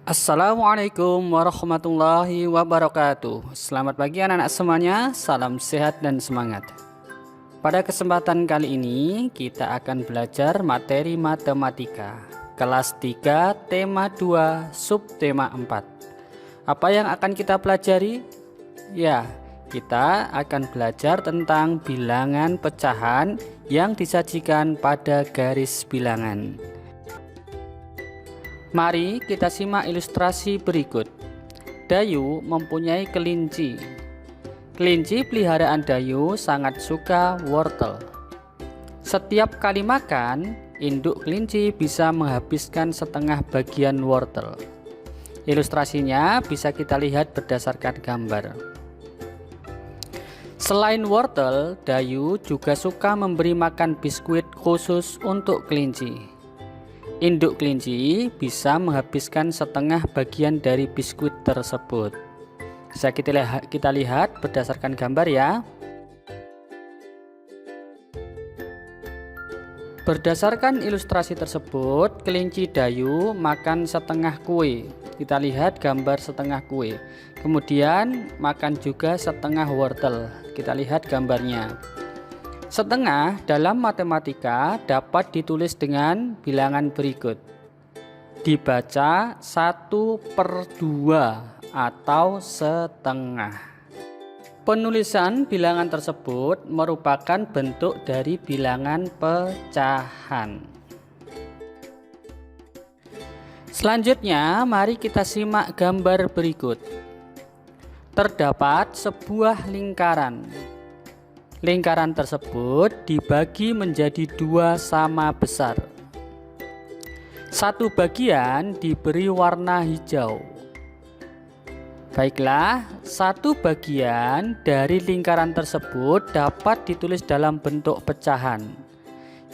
Assalamualaikum warahmatullahi wabarakatuh. Selamat pagi anak-anak semuanya, salam sehat dan semangat. Pada kesempatan kali ini kita akan belajar materi matematika kelas 3 tema 2 subtema 4. Apa yang akan kita pelajari? Ya, kita akan belajar tentang bilangan pecahan yang disajikan pada garis bilangan. Mari kita simak ilustrasi berikut. Dayu mempunyai kelinci. Kelinci peliharaan Dayu sangat suka wortel. Setiap kali makan, induk kelinci bisa menghabiskan setengah bagian wortel. Ilustrasinya bisa kita lihat berdasarkan gambar. Selain wortel, Dayu juga suka memberi makan biskuit khusus untuk kelinci. Induk kelinci bisa menghabiskan setengah bagian dari biskuit tersebut. Bisa kita lihat berdasarkan gambar ya. Berdasarkan ilustrasi tersebut, kelinci Dayu makan setengah kue. Kita lihat gambar setengah kue. Kemudian makan juga setengah wortel. Kita lihat gambarnya. Setengah dalam matematika dapat ditulis dengan bilangan berikut. Dibaca 1/2 atau setengah. Penulisan bilangan tersebut merupakan bentuk dari bilangan pecahan. Selanjutnya, mari kita simak gambar berikut. Terdapat sebuah lingkaran. Lingkaran tersebut dibagi menjadi dua sama besar. Satu bagian diberi warna hijau. Baiklah, satu bagian dari lingkaran tersebut dapat ditulis dalam bentuk pecahan,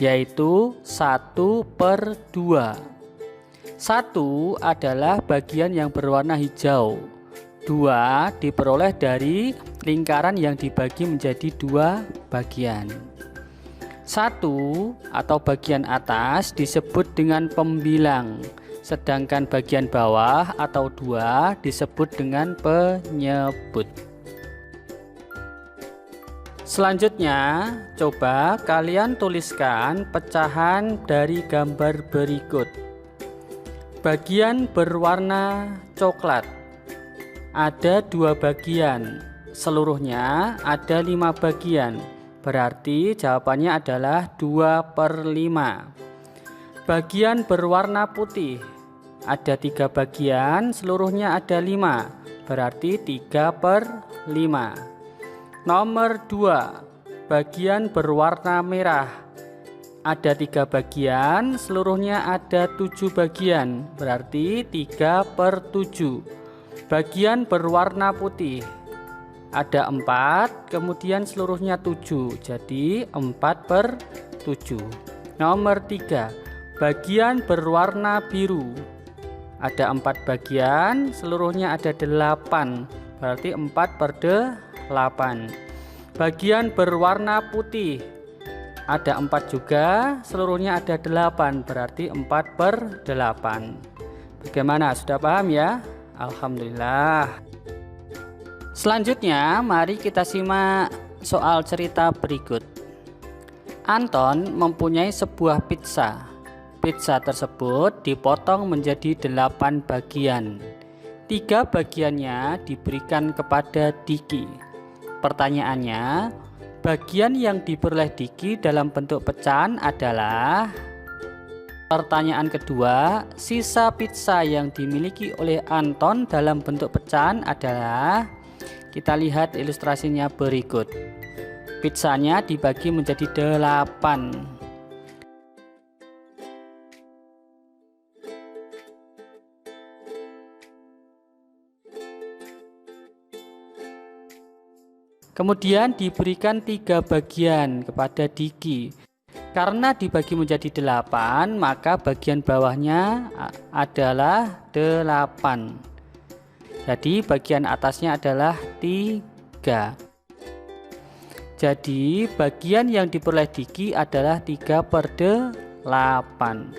yaitu 1/2. 1 adalah bagian yang berwarna hijau. 2 diperoleh dari lingkaran yang dibagi menjadi dua bagian. 1 atau bagian atas disebut dengan pembilang, sedangkan bagian bawah atau 2 disebut dengan penyebut. Selanjutnya, coba kalian tuliskan pecahan dari gambar berikut. Bagian berwarna coklat ada dua bagian, seluruhnya ada 5 bagian, berarti jawabannya adalah 2/5. Bagian berwarna putih ada 3 bagian, seluruhnya ada 5, berarti 3/5. Nomor 2, bagian berwarna merah ada 3 bagian, seluruhnya ada 7 bagian, berarti 3/7. Bagian berwarna putih ada 4, kemudian seluruhnya 7, jadi 4/7. Nomor 3, bagian berwarna biru ada 4 bagian, seluruhnya ada 8, berarti 4/8. Bagian berwarna putih ada 4 juga, seluruhnya ada 8, berarti 4/8. Bagaimana, sudah paham ya? Alhamdulillah. Selanjutnya, mari kita simak soal cerita berikut. Anton mempunyai sebuah pizza. Pizza tersebut dipotong menjadi 8 bagian. 3 bagiannya diberikan kepada Diki. Pertanyaannya, bagian yang diperoleh Diki dalam bentuk pecahan adalah... Pertanyaan kedua, sisa pizza yang dimiliki oleh Anton dalam bentuk pecahan adalah, kita lihat ilustrasinya berikut. Pizzanya dibagi menjadi 8. Kemudian diberikan 3 bagian kepada Diki. Karena dibagi menjadi 8, maka bagian bawahnya adalah 8. Jadi bagian atasnya adalah 3. Jadi bagian yang diperoleh Diki adalah 3/8.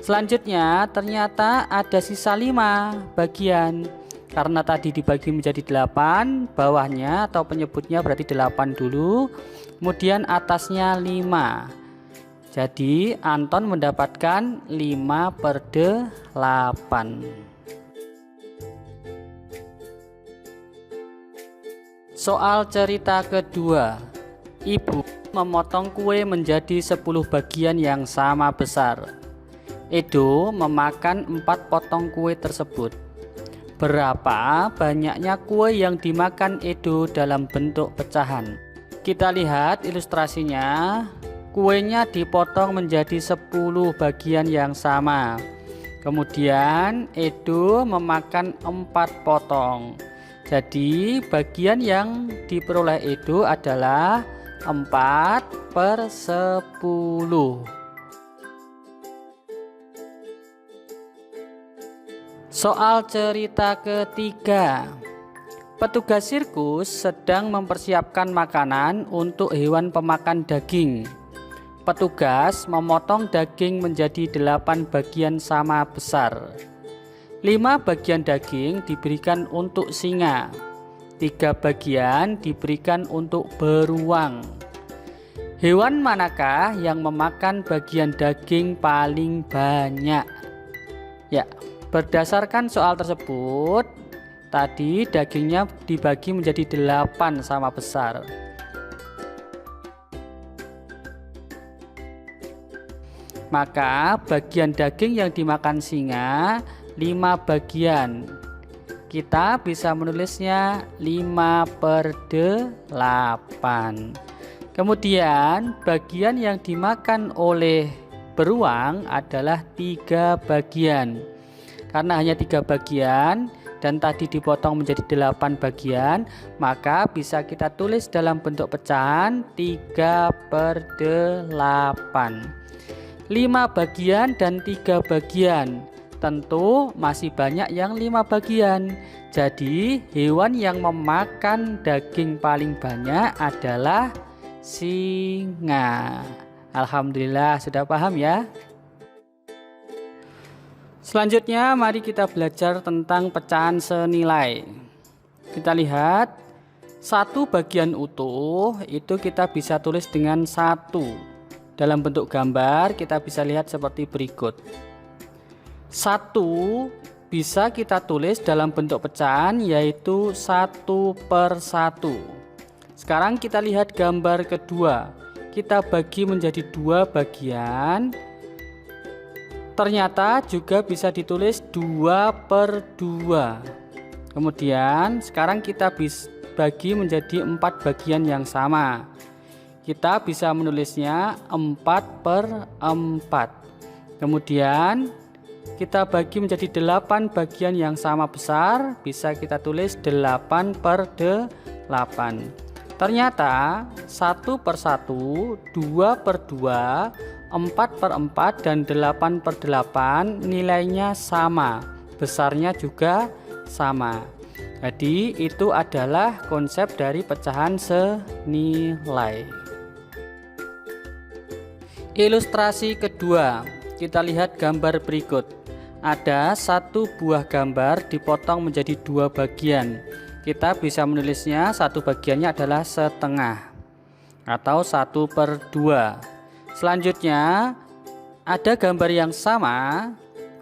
Selanjutnya ternyata ada sisa 5 bagian. Karena tadi dibagi menjadi 8, bawahnya atau penyebutnya berarti 8 dulu, kemudian atasnya 5. Jadi Anton mendapatkan 5/8. Soal cerita kedua. Ibu memotong kue menjadi 10 bagian yang sama besar. Edo memakan 4 potong kue tersebut. Berapa banyaknya kue yang dimakan Edo dalam bentuk pecahan? Kita lihat ilustrasinya. Kuenya dipotong menjadi 10 bagian yang sama. Kemudian Edo memakan 4 potong. Jadi bagian yang diperoleh Edo adalah 4/10. Soal cerita ketiga. Petugas sirkus sedang mempersiapkan makanan untuk hewan pemakan daging. Petugas memotong daging menjadi 8 bagian sama besar. 5 bagian daging diberikan untuk singa. 3 bagian diberikan untuk beruang. Hewan manakah yang memakan bagian daging paling banyak? Ya, berdasarkan soal tersebut, tadi dagingnya dibagi menjadi 8 sama besar. Maka bagian daging yang dimakan singa 5 bagian. Kita bisa menulisnya 5/8. Kemudian bagian yang dimakan oleh beruang adalah 3 bagian. Karena hanya 3 bagian dan tadi dipotong menjadi 8 bagian, maka bisa kita tulis dalam bentuk pecahan 3/8. 5 bagian dan 3 bagian. Tentu masih banyak yang 5 bagian. Jadi hewan yang memakan daging paling banyak adalah singa. Alhamdulillah sudah paham ya. Selanjutnya mari kita belajar tentang pecahan senilai. Kita lihat 1 bagian utuh itu kita bisa tulis dengan 1. Dalam bentuk gambar kita bisa lihat seperti berikut. 1 bisa kita tulis dalam bentuk pecahan yaitu 1/1. Sekarang kita lihat gambar kedua. Kita bagi menjadi 2 bagian. Ternyata juga bisa ditulis 2/2. Kemudian sekarang kita bagi menjadi 4 bagian yang sama. Kita bisa menulisnya 4/4. Kemudian kita bagi menjadi 8 bagian yang sama besar. Bisa kita tulis 8/8. Ternyata 1/1, 2/2, 4/4 dan 8/8 nilainya sama, besarnya juga sama. Jadi itu adalah konsep dari pecahan senilai. Ilustrasi kedua, kita lihat gambar berikut. Ada 1 buah gambar dipotong menjadi 2 bagian. Kita bisa menulisnya 1 bagiannya adalah setengah atau 1/2. Selanjutnya ada gambar yang sama,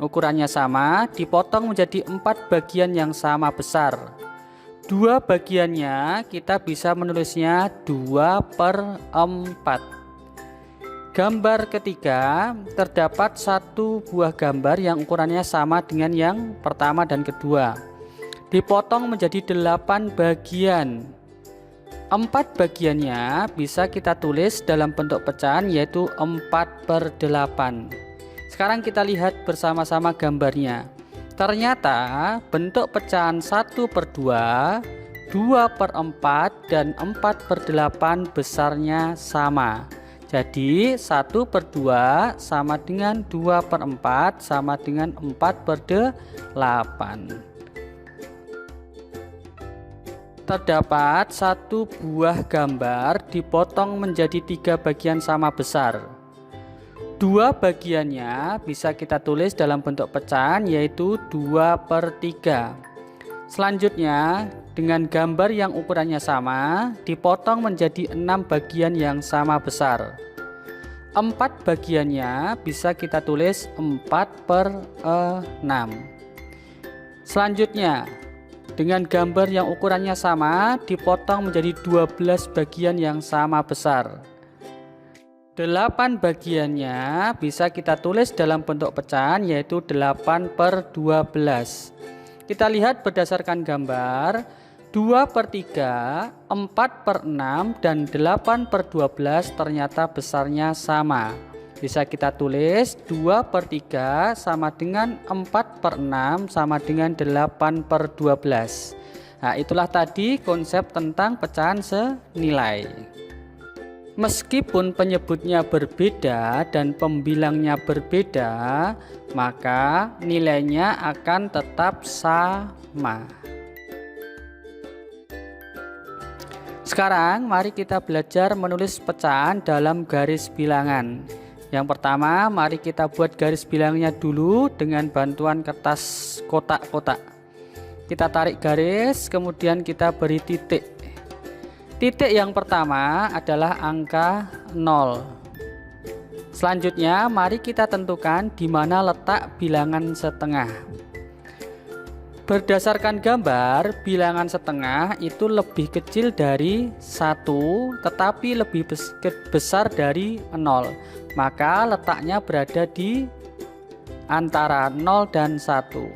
ukurannya sama, dipotong menjadi 4 bagian yang sama besar. 2 bagiannya kita bisa menulisnya 2/4. Gambar ketiga terdapat 1 buah gambar yang ukurannya sama dengan yang pertama dan kedua. Dipotong menjadi 8 bagian. 4 bagiannya bisa kita tulis dalam bentuk pecahan yaitu 4/8. Sekarang kita lihat bersama-sama gambarnya. Ternyata bentuk pecahan 1/2, 2/4 dan 4/8 besarnya sama. Jadi 1/2 sama dengan 2/4 sama dengan 4/8. Terdapat 1 buah gambar dipotong menjadi 3 bagian sama besar. Dua bagiannya bisa kita tulis dalam bentuk pecahan, yaitu 2/3. Selanjutnya, dengan gambar yang ukurannya sama, dipotong menjadi 6 bagian yang sama besar. 4 bagiannya bisa kita tulis 4/6. Selanjutnya, dengan gambar yang ukurannya sama, dipotong menjadi 12 bagian yang sama besar. 8 bagiannya bisa kita tulis dalam bentuk pecahan, yaitu 8/12. Kita lihat berdasarkan gambar, 2/3, 4/6, dan 8/12 ternyata besarnya sama. Bisa kita tulis 2/3 sama dengan 4/6 sama dengan 8/12. Nah, itulah tadi konsep tentang pecahan senilai. Meskipun penyebutnya berbeda dan pembilangnya berbeda, maka nilainya akan tetap sama. Sekarang mari kita belajar menulis pecahan dalam garis bilangan. Yang pertama, mari kita buat garis bilangnya dulu dengan bantuan kertas kotak-kotak. Kita tarik garis, kemudian kita beri titik. Titik yang pertama adalah angka 0. Selanjutnya, mari kita tentukan di mana letak bilangan setengah. Berdasarkan gambar, bilangan setengah itu lebih kecil dari 1, tetapi lebih besar dari 0. Maka letaknya berada di antara 0 dan 1.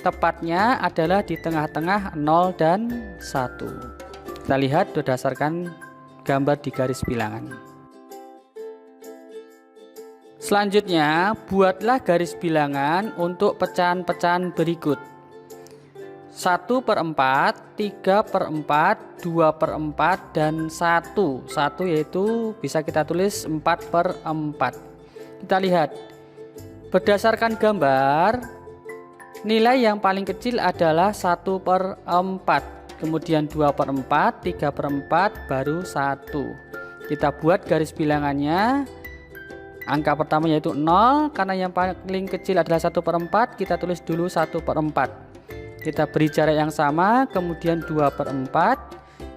Tepatnya adalah di tengah-tengah 0 dan 1. Kita lihat berdasarkan gambar di garis bilangan. Selanjutnya, buatlah garis bilangan untuk pecahan-pecahan berikut. 1/4, 3/4, 2/4, dan 1. 1 yaitu bisa kita tulis 4/4. Kita lihat berdasarkan gambar, nilai yang paling kecil adalah 1/4. Kemudian 2/4, 3/4, baru 1. Kita buat garis bilangannya. Angka pertama yaitu 0, karena yang paling kecil adalah 1/4, kita tulis dulu 1/4. Kita beri jarak yang sama, kemudian 2/4,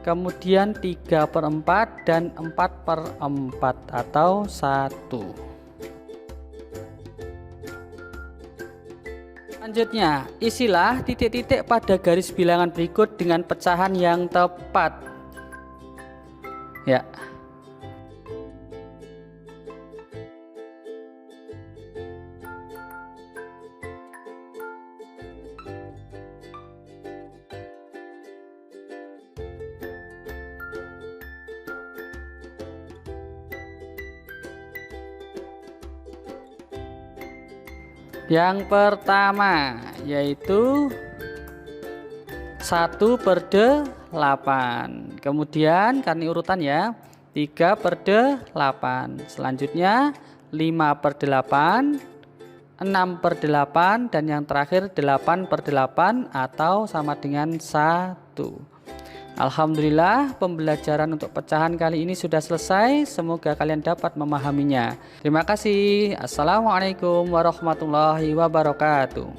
kemudian 3/4, dan 4/4 atau 1. Selanjutnya, isilah titik-titik pada garis bilangan berikut dengan pecahan yang tepat. Ya. Yang pertama yaitu 1/8. Kemudian karena urutan ya, 3/8. Selanjutnya 5/8, 6/8, dan yang terakhir 8/8 atau sama dengan 1. Alhamdulillah, pembelajaran untuk pecahan kali ini sudah selesai. Semoga kalian dapat memahaminya. Terima kasih. Assalamualaikum warahmatullahi wabarakatuh.